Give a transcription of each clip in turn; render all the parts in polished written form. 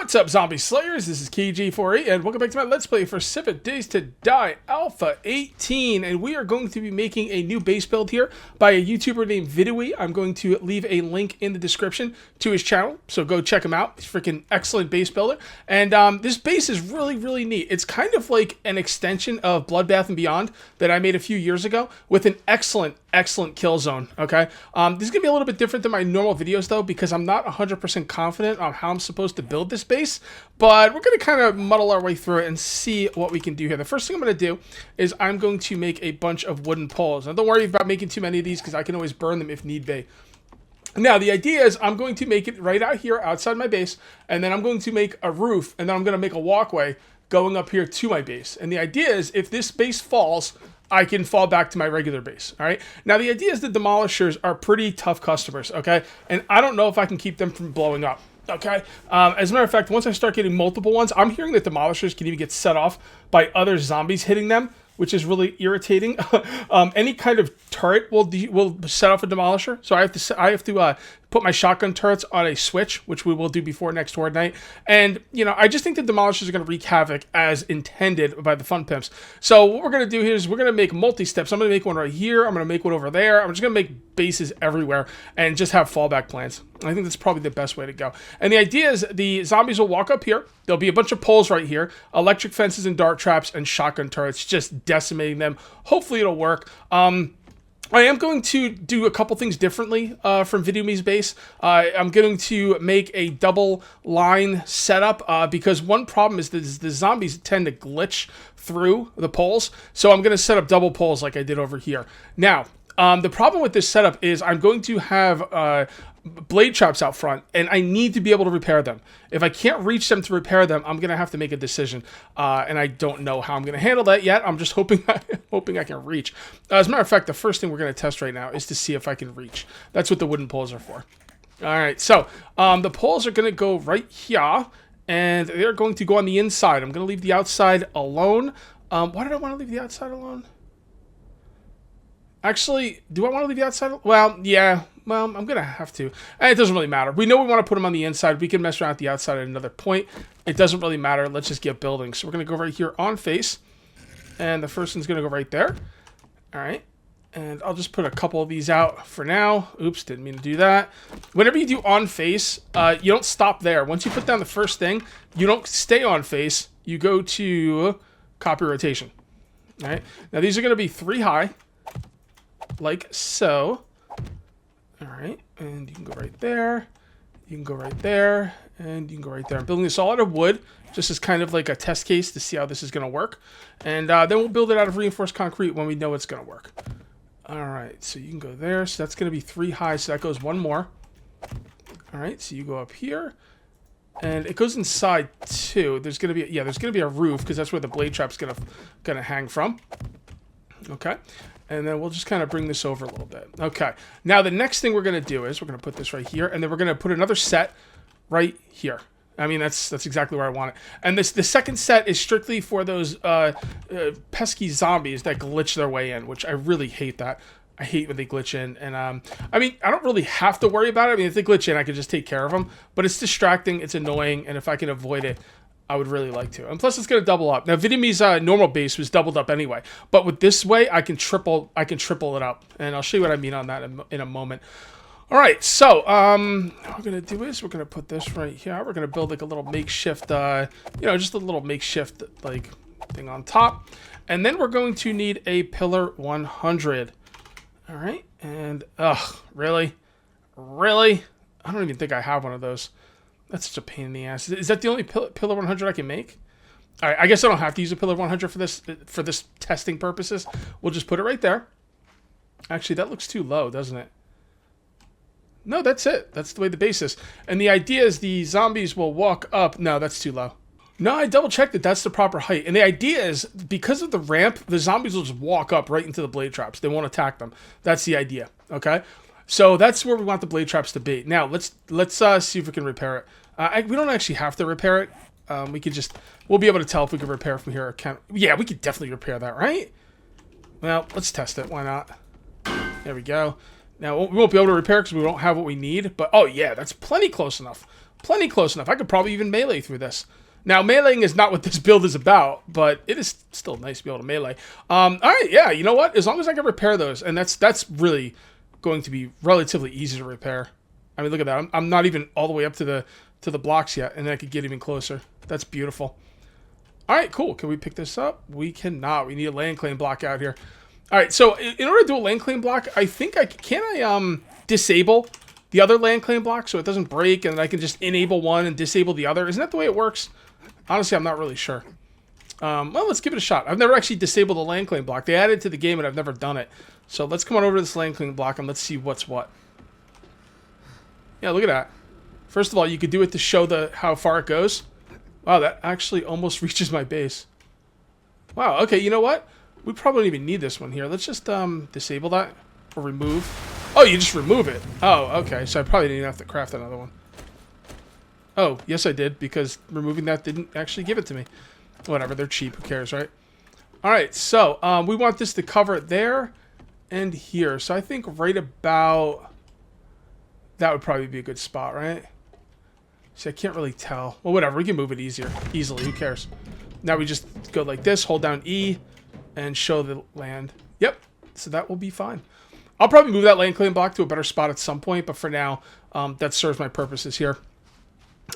What's up, Zombie Slayers? This is KG4E, and welcome back to my Let's Play for 7 Days to Die Alpha 18. And we are going to be making a new base build here by a YouTuber named Vedui. I'm going to leave a link in the description to his channel, so go check him out. He's a freaking excellent base builder. And this base is really neat. It's kind of like an extension of Bloodbath and Beyond that I made a few years ago with an excellent kill zone. Okay, this is gonna be a little bit different than my normal videos though, because I'm not 100% confident on how I'm supposed to build this base, but we're gonna kind of muddle our way through it and see what we can do here. The first thing I'm gonna do is I'm going to make a bunch of wooden poles. Now don't worry about making too many of these because I can always burn them if need be. Now, the idea is I'm going to make it right out here outside my base, and then I'm going to make a roof, and then I'm going to make a walkway going up here to my base. And the idea is if this base falls, I can fall back to my regular base, all right? Now, the idea is the Demolishers are pretty tough customers, okay? And I don't know if I can keep them from blowing up, okay? As a matter of fact, once I start getting multiple ones, I'm hearing that Demolishers can even get set off by other zombies hitting them, which is really irritating. Any kind of turret will set off a Demolisher. So I have to put my shotgun turrets on a switch, which we will do before next Horde night. And, you know, I just think the Demolishers are going to wreak havoc as intended by the Fun Pimps. So what we're going to do here is we're going to make multi-steps. I'm going to make one right here. I'm going to make one over there. I'm just going to make bases everywhere and just have fallback plans. I think that's probably the best way to go. And the idea is the zombies will walk up here. There'll be a bunch of poles right here, electric fences and dart traps and shotgun turrets, just decimating them. Hopefully it'll work. I am going to do a couple things differently from Vedui's base. I'm going to make a double line setup because one problem is that the zombies tend to glitch through the poles. So I'm going to set up double poles like I did over here. Now, the problem with this setup is I'm going to have blade traps out front, and I need to be able to repair them. If I can't reach them to repair them, I'm going to have to make a decision, and I don't know how I'm going to handle that yet. I'm just hoping I can reach. As a matter of fact, the first thing we're going to test right now is to see if I can reach. That's what the wooden poles are for. All right, so the poles are going to go right here, and they're going to go on the inside. I'm going to leave the outside alone. Why did I want to leave the outside alone? Actually, do I want to leave the outside? Well, yeah. Well, I'm going to have to. And it doesn't really matter. We know we want to put them on the inside. We can mess around at the outside at another point. It doesn't really matter. Let's just get building. So we're going to go right here on face. And the first one's going to go right there. All right. And I'll just put a couple of these out for now. Oops, didn't mean to do that. Whenever you do on face, you don't stop there. Once you put down the first thing, you don't stay on face. You go to copy rotation. All right. Now, these are going to be 3 high. Like so. All right, and you can go right there, you can go right there, and you can go right there. I'm building this all out of wood, just as kind of like a test case to see how this is going to work. And then we'll build it out of reinforced concrete when we know it's going to work. All right, so you can go there. So that's going to be 3 high, so that goes 1 more. All right, so you go up here, and it goes inside too. There's going to be, there's going to be a roof because that's where the blade trap's going to hang from. Okay. And then we'll just kind of bring this over a little bit. Okay. Now, the next thing we're going to do is we're going to put this right here, and then we're going to put another set right here. I mean, that's exactly where I want it. And the second set is strictly for those pesky zombies that glitch their way in, which I really hate that. I hate when they glitch in. And, I mean, I don't really have to worry about it. I mean, if they glitch in, I can just take care of them. But it's distracting. It's annoying. And if I can avoid it, I would really like to. And plus, it's going to double up. Now, Vedui's normal base was doubled up anyway. But with this way, I can triple it up. And I'll show you what I mean on that in a moment. All right, so what we're going to do is we're going to put this right here. We're going to build like a little makeshift, just a little makeshift like thing on top. And then we're going to need a pillar 100. All right, and, really? Really? I don't even think I have one of those. That's such a pain in the ass. Is that the only pillar 100 I can make? All right, I guess I don't have to use a pillar 100 for this testing purposes. We'll just put it right there. Actually, that looks too low, doesn't it? No, that's it. That's the way the base is. And the idea is the zombies will walk up. No, that's too low. No, I double-checked that that's the proper height. And the idea is, because of the ramp, the zombies will just walk up right into the blade traps. They won't attack them. That's the idea, okay? So that's where we want the blade traps to be. Now, let's see if we can repair it. We don't actually have to repair it. We'll be able to tell if we can repair from here. Yeah, we could definitely repair that, right? Well, let's test it. Why not? There we go. Now, we won't be able to repair because we don't have what we need. But, oh, yeah, that's plenty close enough. plenty close enough. I could probably even melee through this. Now, meleeing is not what this build is about, but it is still nice to be able to melee. All right, yeah, you know what? As long as I can repair those, and that's really going to be relatively easy to repair. I mean, look at that. I'm not even all the way up to the blocks yet, and then I could get even closer. That's beautiful. All right, cool. Can we pick this up? We cannot. We need a land claim block out here. All right, so in order to do a land claim block, I think can I disable the other land claim block so it doesn't break, and then I can just enable one and disable the other? Isn't that the way it works? Honestly, I'm not really sure. Well, let's give it a shot. I've never actually disabled a land claim block. They added it to the game, and I've never done it. So let's come on over to this land claim block, and let's see what's what. Yeah, look at that. First of all, you could do it to show how far it goes. Wow, that actually almost reaches my base. Wow, okay, you know what? We probably don't even need this one here. Let's just disable that or remove. Oh, you just remove it. Oh, okay, so I probably didn't have to craft another one. Oh, yes I did, because removing that didn't actually give it to me. Whatever, they're cheap, who cares, right? Alright, so we want this to cover it there and here. So I think right about... that would probably be a good spot, right? See, I can't really tell. Well, whatever, we can move it easily, who cares? Now we just go like this, hold down E, and show the land. Yep, so that will be fine. I'll probably move that land claim block to a better spot at some point, but for now, that serves my purposes here.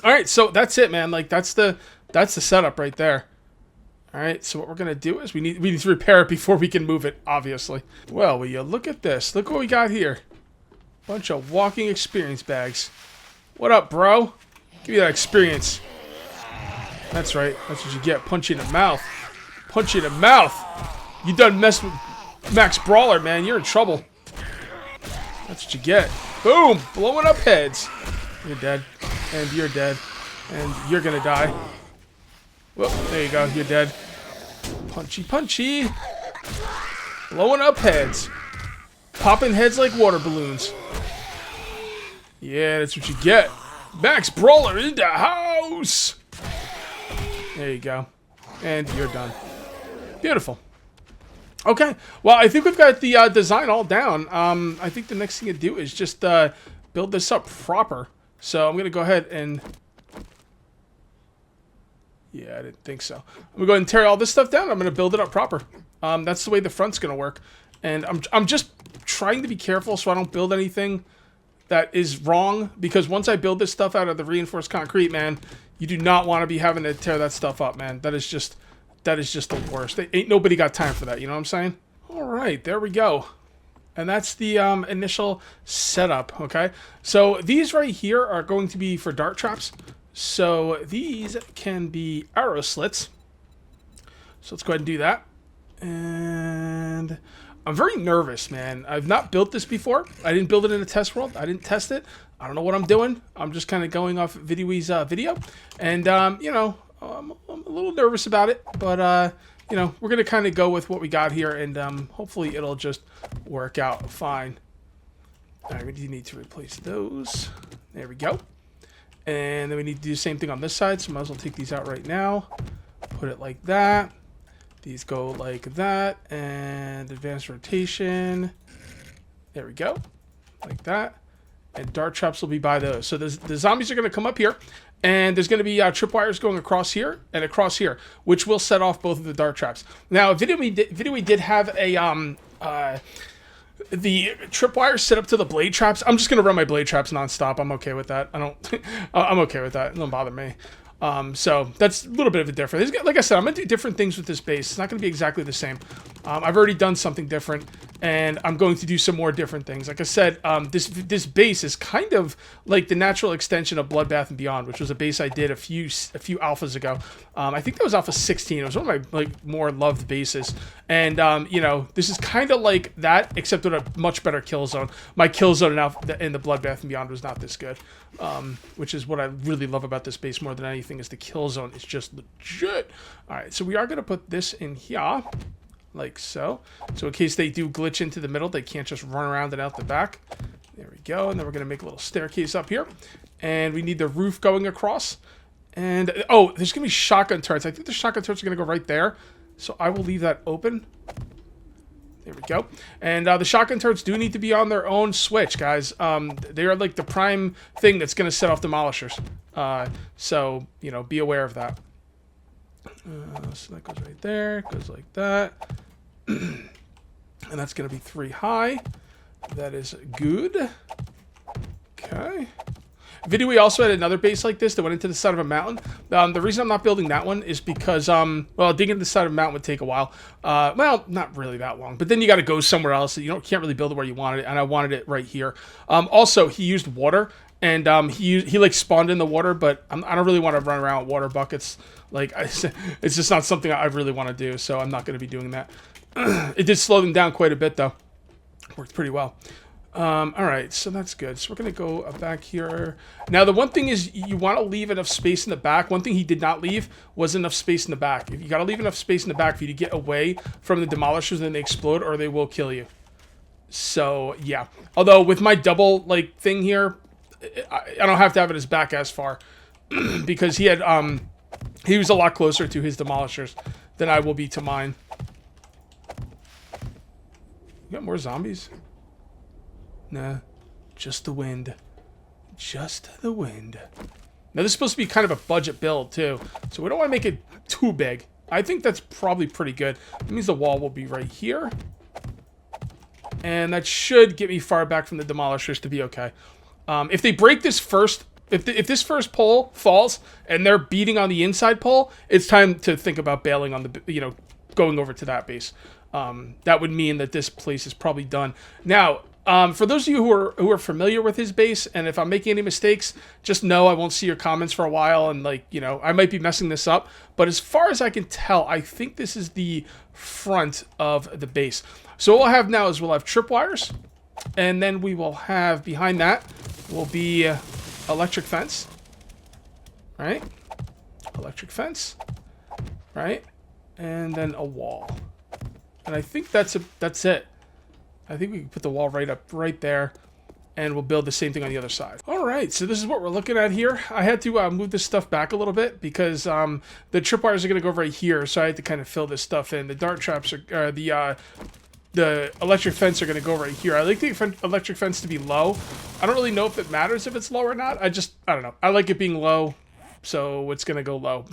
All right, so that's it, man. Like that's the setup right there. All right, so what we're gonna do is we need to repair it before we can move it, obviously. Well, will you look at this? Look what we got here. Bunch of walking experience bags. What up, bro? Give you that experience. That's right. That's what you get. Punch you in the mouth. Punch you in the mouth. You done messed with Max Brawler, man. You're in trouble. That's what you get. Boom! Blowing up heads. You're dead. And you're dead. And you're gonna die. Well, there you go. You're dead. Punchy, punchy. Blowing up heads. Popping heads like water balloons. Yeah, that's what you get. Max Brawler in the house. There you go. And you're done. Beautiful. Okay. Well, I think we've got the design all down. I think the next thing to do is just build this up proper. So I'm going to go ahead and... yeah, I didn't think so. I'm going to go ahead and tear all this stuff down. I'm going to build it up proper. That's the way the front's going to work. And I'm just trying to be careful so I don't build anything that is wrong. Because once I build this stuff out of the reinforced concrete, man, you do not want to be having to tear that stuff up, man. That is just the worst. Ain't nobody got time for that, you know what I'm saying? All right, there we go. And that's the initial setup, okay? So these right here are going to be for dart traps. So these can be arrow slits. So let's go ahead and do that. And I'm very nervous, man. I've not built this before. I didn't build it in a test world. I didn't test it. I don't know what I'm doing. I'm just kind of going off Vedui's video. And, you know, I'm a little nervous about it. But, you know, we're going to kind of go with what we got here. And hopefully it'll just work out fine. All right, we do need to replace those. There we go. And then we need to do the same thing on this side. So might as well take these out right now. Put it like that. These go like that. And advanced rotation. There we go. Like that. And dart traps will be by those. So the zombies are going to come up here. And there's going to be tripwires going across here and across here, which will set off both of the dart traps. Now, Vedui did have a the tripwires set up to the blade traps. I'm just going to run my blade traps nonstop. I'm okay with that. I'm okay with that. It don't bother me. So that's a little bit of a difference. Like I said, I'm going to do different things with this base. It's not going to be exactly the same. I've already done something different, and I'm going to do some more different things. Like I said, this base is kind of like the natural extension of Bloodbath and Beyond, which was a base I did a few alphas ago. I think that was alpha 16. It was one of my more loved bases. And, you know, this is kind of like that, except with a much better kill zone. My kill zone in the Bloodbath and Beyond was not this good, which is what I really love about this base more than anything is the kill zone. It's just legit. All right, so we are going to put this in here, like so. So in case they do glitch into the middle, they can't just run around and out the back. There we go. And then we're going to make a little staircase up here. And we need the roof going across. And, oh, there's going to be shotgun turrets. I think the shotgun turrets are going to go right there. So I will leave that open. There we go. And the shotgun turrets do need to be on their own switch, guys. They are like the prime thing that's going to set off demolishers. So, you know, be aware of that. So that goes right there. Goes like that. And that's going to be 3 high. That is good. Okay. Vedui also had another base like this that went into the side of a mountain. The reason I'm not building that one is because, well, digging into the side of a mountain would take a while. Well, not really that long, but then you got to go somewhere else. You can't really build it where you wanted it, and I wanted it right here. Also, he used water, and he like spawned in the water, but I don't really want to run around with water buckets. Like, it's just not something I really want to do, so I'm not going to be doing that. It did slow them down quite a bit, though. Worked pretty well. All right, so that's good. So we're going to go back here. Now, the one thing is you want to leave enough space in the back. One thing he did not leave was enough space in the back. If you got to leave enough space in the back for you to get away from the demolishers and then they explode or they will kill you. So, yeah. Although, with my double, like, thing here, I don't have to have it as back as far. Because he had, he was a lot closer to his demolishers than I will be to mine. You got more zombies? Nah, just the wind. Just the wind. Now, this is supposed to be kind of a budget build, too. So we don't want to make it too big. I think that's probably pretty good. That means the wall will be right here. And that should get me far back from the demolishers to be okay. If they break this first... If this first pole falls and they're beating on the inside pole, it's time to think about bailing on the... going over to that base. That would mean that this place is probably done. Now... for those of you who are familiar with his base, and if I'm making any mistakes, just know I won't see your comments for a while, and I might be messing this up. But as far as I can tell, I think this is the front of the base. So what we'll have now is we'll have tripwires, and then we will have behind that will be electric fence, right? Electric fence, right? And then a wall, and I think that's it. I think we can put the wall right there, and we'll build the same thing on the other side. All right, so this is what we're looking at here. I had to move this stuff back a little bit because the tripwires are going to go right here, so I had to kind of fill this stuff in. The dart traps are the electric fence are going to go right here. I like the electric fence to be low. I don't really know if it matters if it's low or not. I don't know. I like it being low, so it's going to go low.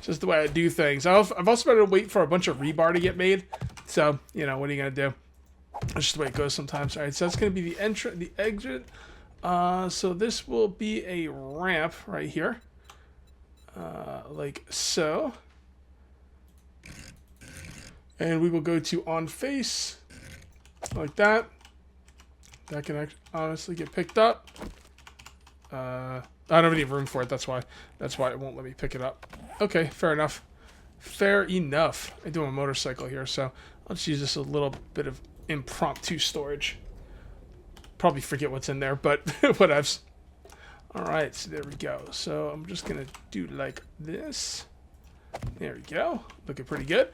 Just the way I do things. I've also been to wait for a bunch of rebar to get made, so what are you going to do? That's just the way it goes sometimes. All right, so that's going to be the exit. So this will be a ramp right here. Like so. And we will go to on face. Like that. That can honestly get picked up. I don't have any room for it, that's why. That's why it won't let me pick it up. Okay, fair enough. Fair enough. I do have a motorcycle here, so let's use this a little bit of impromptu storage. Probably forget what's in there, but whatevs. Alright, so there we go. So I'm just gonna do like this. There we go. Looking pretty good.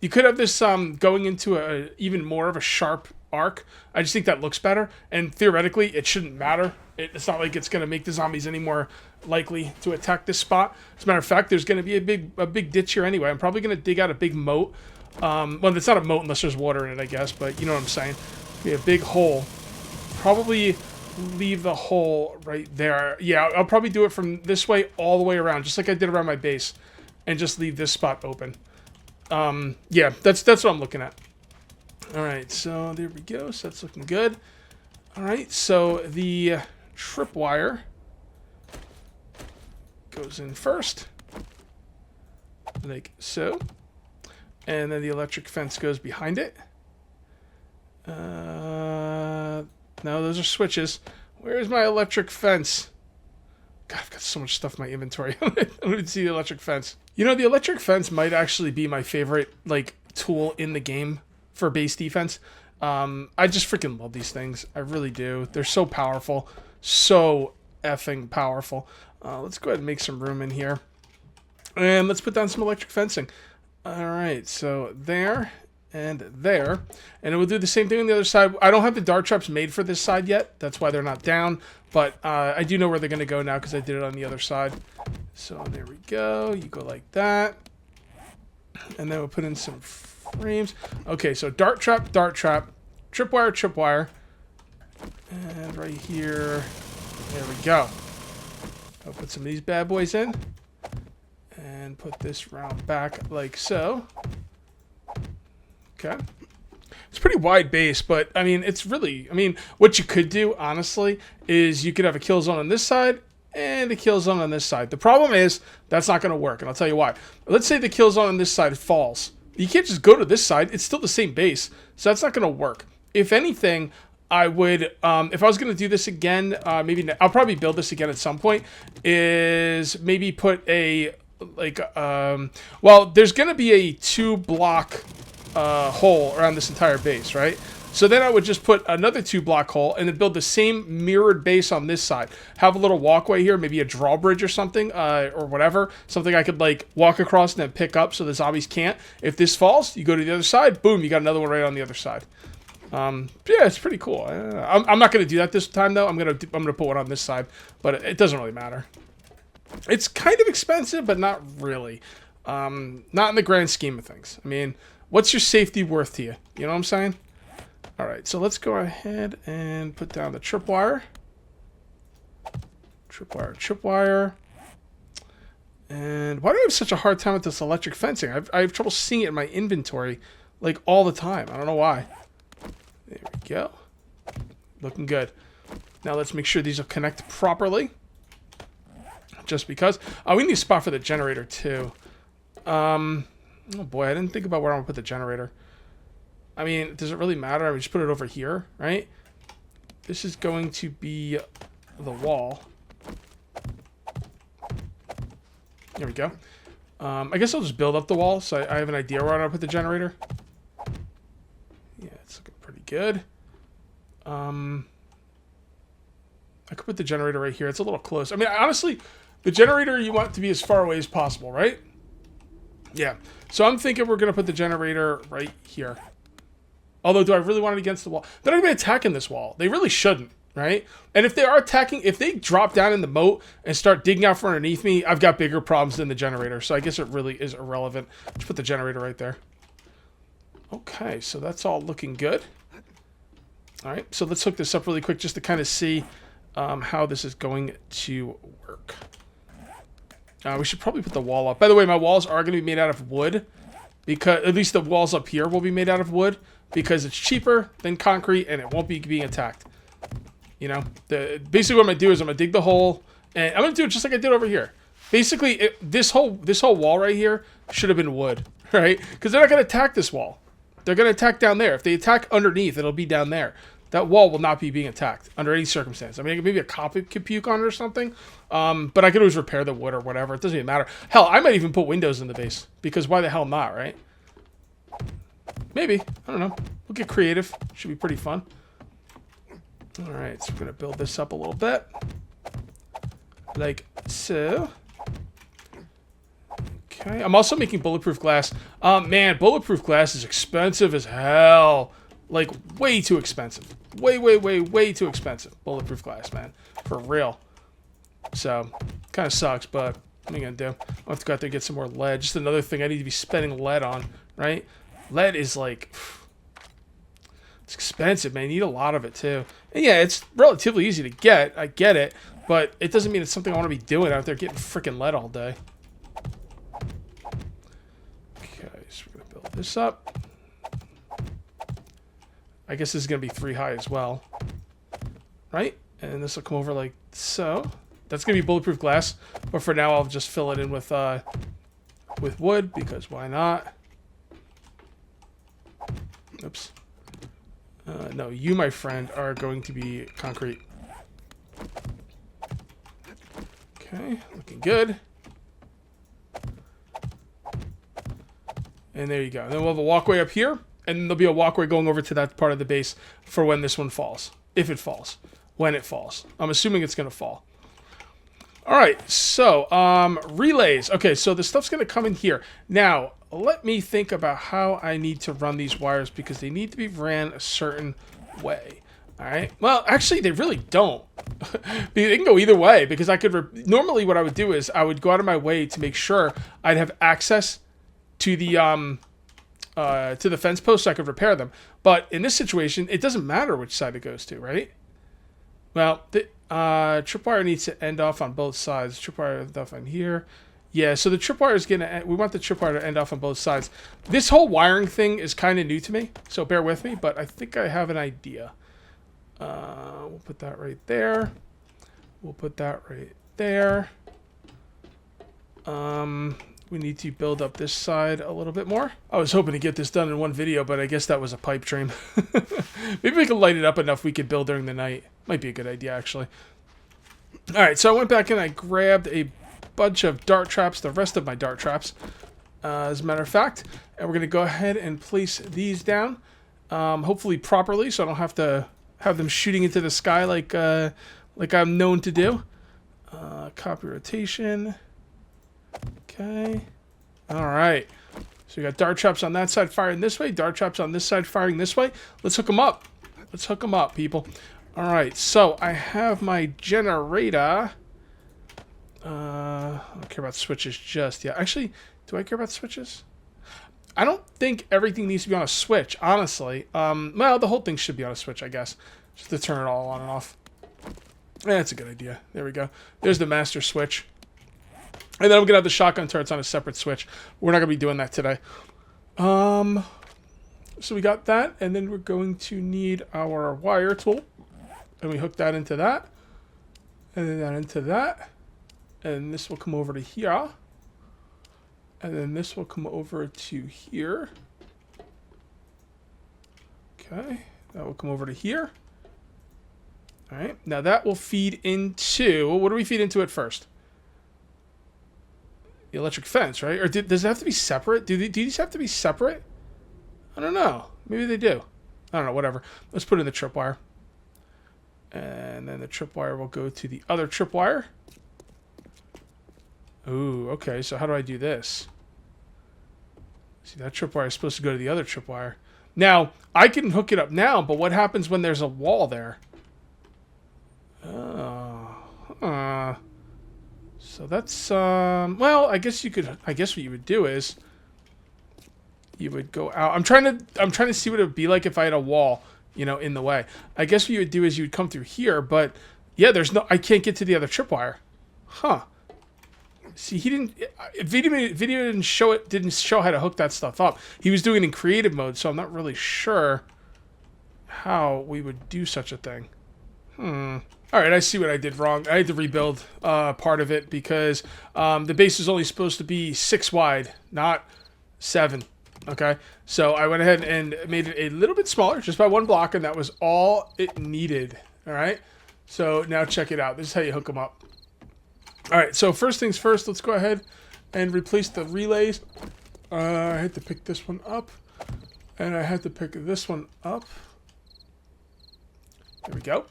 You could have this going into even more of a sharp arc. I just think that looks better, and theoretically it shouldn't matter. It's not like it's gonna make the zombies any more likely to attack this spot. As a matter of fact, there's gonna be a big ditch here anyway. I'm probably gonna dig out a big moat. Well, it's not a moat unless there's water in it, I guess, but you know what I'm saying. Be a big hole. Probably leave the hole right there. Yeah, I'll probably do it from this way all the way around, just like I did around my base, and just leave this spot open. Yeah, that's what I'm looking at. All right, so there we go. So that's looking good. All right, so the tripwire goes in first, like so. And then the electric fence goes behind it. No, those are switches. Where's my electric fence? God, I've got so much stuff in my inventory. I don't even see the electric fence. The electric fence might actually be my favorite, tool in the game for base defense. I just freaking love these things. I really do. They're so powerful. So effing powerful. Let's go ahead and make some room in here. And let's put down some electric fencing. Alright, so there and there. And we'll do the same thing on the other side. I don't have the dart traps made for this side yet. That's why they're not down. But I do know where they're going to go now because I did it on the other side. So there we go. You go like that. And then we'll put in some frames. Okay, so dart trap, tripwire, tripwire. And right here, there we go. I'll put some of these bad boys in. And put this round back like so. Okay. It's a pretty wide base, but, I mean, it's really... I mean, what you could do, honestly, is you could have a kill zone on this side and a kill zone on this side. The problem is, that's not going to work, and I'll tell you why. Let's say the kill zone on this side falls. You can't just go to this side. It's still the same base, so that's not going to work. If anything, I would... if I was going to do this again, maybe... I'll probably build this again at some point, is maybe put a... Like, well, there's going to be a 2-block... hole around this entire base, right? So then I would just put another 2-block hole and then build the same mirrored base on this side. Have a little walkway here, maybe a drawbridge or something, or whatever. Something I could, like, walk across and then pick up so the zombies can't. If this falls, you go to the other side, boom, you got another one right on the other side. Yeah, it's pretty cool. I'm not going to do that this time, though. I'm gonna put one on this side, but it doesn't really matter. It's kind of expensive, but not really. Not in the grand scheme of things. I mean... What's your safety worth to you? You know what I'm saying? All right, so let's go ahead and put down the tripwire. Tripwire. And why do I have such a hard time with this electric fencing? I have trouble seeing it in my inventory, like, all the time. I don't know why. There we go. Looking good. Now let's make sure these will connect properly. Just because. Oh, we need a spot for the generator, too. Oh boy, I didn't think about where I'm going to put the generator. I mean, does it really matter? I mean, just put it over here, right? This is going to be the wall. There we go. I guess I'll just build up the wall so I have an idea where I'm going to put the generator. Yeah, it's looking pretty good. I could put the generator right here. It's a little close. I mean, honestly, the generator you want to be as far away as possible, right? Yeah. So I'm thinking we're going to put the generator right here. Although, do I really want it against the wall? They're not going to be attacking this wall. They really shouldn't, right? And if they are attacking, if they drop down in the moat and start digging out from underneath me, I've got bigger problems than the generator. So I guess it really is irrelevant. Just put the generator right there. Okay, so that's all looking good. All right, so let's hook this up really quick just to kind of see how this is going to work. We should probably put the wall up. By the way, my walls are going to be made out of wood. Because at least the walls up here will be made out of wood. Because it's cheaper than concrete and it won't be being attacked. You know? Basically what I'm going to do is I'm going to dig the hole. And I'm going to do it just like I did over here. Basically, this whole wall right here should have been wood. Right? Because they're not going to attack this wall. They're going to attack down there. If they attack underneath, it'll be down there. That wall will not be being attacked under any circumstance. I mean, maybe a cop could puke on it or something. But I could always repair the wood or whatever. It doesn't even matter. Hell, I might even put windows in the base. Because why the hell not, right? Maybe. I don't know. We'll get creative. Should be pretty fun. Alright, so we're going to build this up a little bit. Like so. Okay. I'm also making bulletproof glass. Man, bulletproof glass is expensive as hell. Like, way too expensive. Way too expensive. Bulletproof glass, man. For real. So, kind of sucks, but what am I going to do? I'll have to go out there and get some more lead. Just another thing I need to be spending lead on, right? Lead is like... It's expensive, man. You need a lot of it, too. And yeah, it's relatively easy to get. I get it. But it doesn't mean it's something I want to be doing out there getting freaking lead all day. Okay, so we're going to build this up. I guess this is going to be 3 high as well. Right? And this will come over like so. That's going to be bulletproof glass. But for now, I'll just fill it in with wood, because why not? Oops. No, you, my friend, are going to be concrete. Okay, looking good. And there you go. And then we'll have a walkway up here. And there'll be a walkway going over to that part of the base for when this one falls. If it falls. When it falls. I'm assuming it's going to fall. Alright, so, relays. Okay, so the stuff's going to come in here. Now, let me think about how I need to run these wires, because they need to be ran a certain way. Alright, well, actually, they really don't. They can go either way, because I could... Normally, what I would do is I would go out of my way to make sure I'd have access to the to the fence post so I could repair them. But in this situation, it doesn't matter which side it goes to, right? Well, the tripwire needs to end off on both sides. Tripwire end off on here. Yeah, so the tripwire is going to... We want the tripwire to end off on both sides. This whole wiring thing is kind of new to me, so bear with me, but I think I have an idea. We'll put that right there. We'll put that right there. We need to build up this side a little bit more. I was hoping to get this done in one video, but I guess that was a pipe dream. Maybe we can light it up enough we could build during the night. Might be a good idea, actually. All right, so I went back and I grabbed a bunch of dart traps, the rest of my dart traps, as a matter of fact. And we're going to go ahead and place these down, hopefully properly, so I don't have to have them shooting into the sky like I'm known to do. Copy rotation. Okay. All right. So we got dart traps on that side firing this way, dart traps on this side firing this way. Let's hook them up. Let's hook them up, people. All right. So I have my generator. I don't care about switches just yet. Actually, do I care about switches? I don't think everything needs to be on a switch, honestly. Well, the whole thing should be on a switch, I guess. Just to turn it all on and off. That's a good idea. There we go. There's the master switch. And then I'm going to have the shotgun turrets on a separate switch. We're not going to be doing that today. So we got that. And then we're going to need our wire tool. And we hook that into that. And then that into that. And this will come over to here. And then this will come over to here. Okay. That will come over to here. All right. Now that will feed into... What do we feed into it first? The electric fence, right? Or does it have to be separate? Do these have to be separate? I don't know. Maybe they do. I don't know. Whatever. Let's put in the tripwire. And then the tripwire will go to the other tripwire. Ooh, okay. So how do I do this? See, that tripwire is supposed to go to the other tripwire. Now, I can hook it up now, but what happens when there's a wall there? So that's, well, I guess what you would do is you would go out. I'm trying to see what it would be like if I had a wall, you know, in the way. I guess what you would do is you would come through here, but yeah, I can't get to the other tripwire. Huh. See, video didn't show how to hook that stuff up. He was doing it in creative mode, so I'm not really sure how we would do such a thing. All right, I see what I did wrong. I had to rebuild part of it because the base is only supposed to be 6 wide, not 7. Okay, so I went ahead and made it a little bit smaller, just by 1 block, and that was all it needed. All right, so now check it out. This is how you hook them up. All right, so first things first, let's go ahead and replace the relays. I had to pick this one up, and I had to pick this one up. There we go.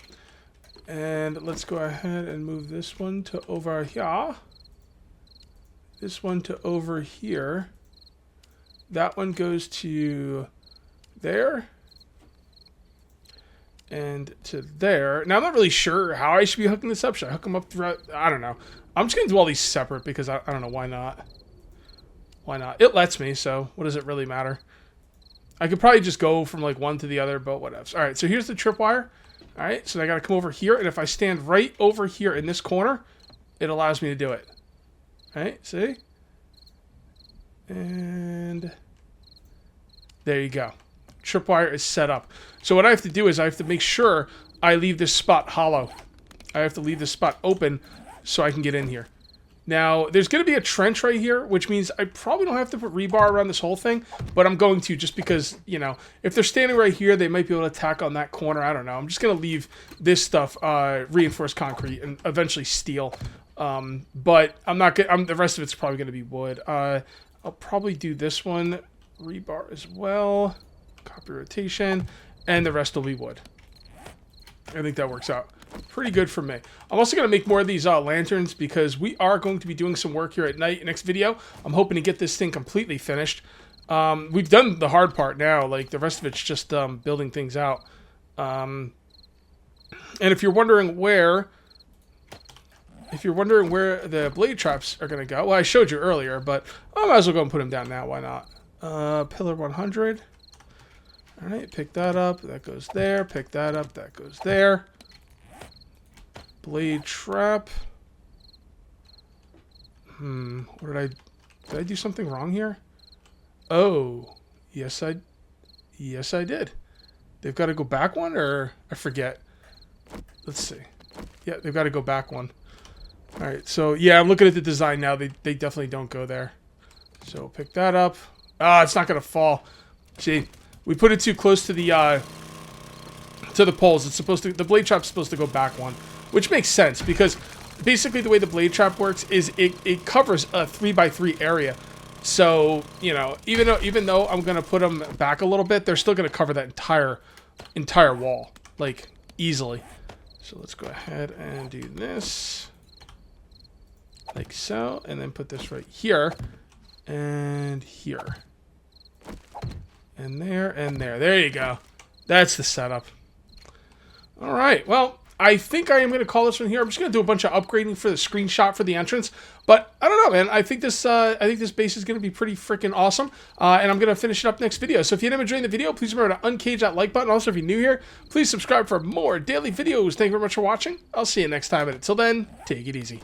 And let's go ahead and move this one to over here. This one to over here. That one goes to there. And to there. Now, I'm not really sure how I should be hooking this up. Should I hook them up throughout? I don't know. I'm just going to do all these separate because I don't know why not. Why not? It lets me, so what does it really matter? I could probably just go from like one to the other, but whatever. All right, so here's the tripwire. All right, so I got to come over here, and if I stand right over here in this corner, it allows me to do it. All right, see? And there you go. Tripwire is set up. So what I have to do is I have to make sure I leave this spot hollow. I have to leave this spot open so I can get in here. Now, there's going to be a trench right here, which means I probably don't have to put rebar around this whole thing, but I'm going to just because, you know, if they're standing right here, they might be able to attack on that corner. I don't know. I'm just going to leave this stuff reinforced concrete and eventually steel. But I'm not going the rest of it's probably going to be wood. I'll probably do this one rebar as well. Copy rotation, and the rest will be wood. I think that works out pretty good for me. I'm also going to make more of these lanterns because we are going to be doing some work here at night. Next video, I'm hoping to get this thing completely finished. We've done the hard part now. Like, the rest of it's just building things out. And if you're wondering where the blade traps are going to go, well, I showed you earlier, but I might as well go and put them down now. Why not? Pillar 100. All right, pick that up. That goes there. Pick that up. That goes there. Blade trap. What did I do something wrong here? Oh, yes I did. They've got to go back one, or I forget. Let's see. Yeah, they've got to go back one. All right, so yeah, I'm looking at the design now. They definitely don't go there. So pick that up. Ah, it's not gonna fall. See, we put it too close to the poles. It's supposed to. The blade trap's supposed to go back one, which makes sense because basically the way the blade trap works is it covers a 3x3 area. So you know, even though I'm gonna put them back a little bit, they're still gonna cover that entire wall like easily. So let's go ahead and do this. Like so, and then put this right here, and here, and there, and there. There you go. That's the setup. All right, well, I think I am going to call this one here. I'm just going to do a bunch of upgrading for the screenshot for the entrance, but I don't know, man. I think this base is going to be pretty freaking awesome, and I'm going to finish it up next video. So if you ended up enjoying the video, please remember to uncage that like button. Also, if you're new here, please subscribe for more daily videos. Thank you very much for watching. I'll see you next time, and until then, take it easy.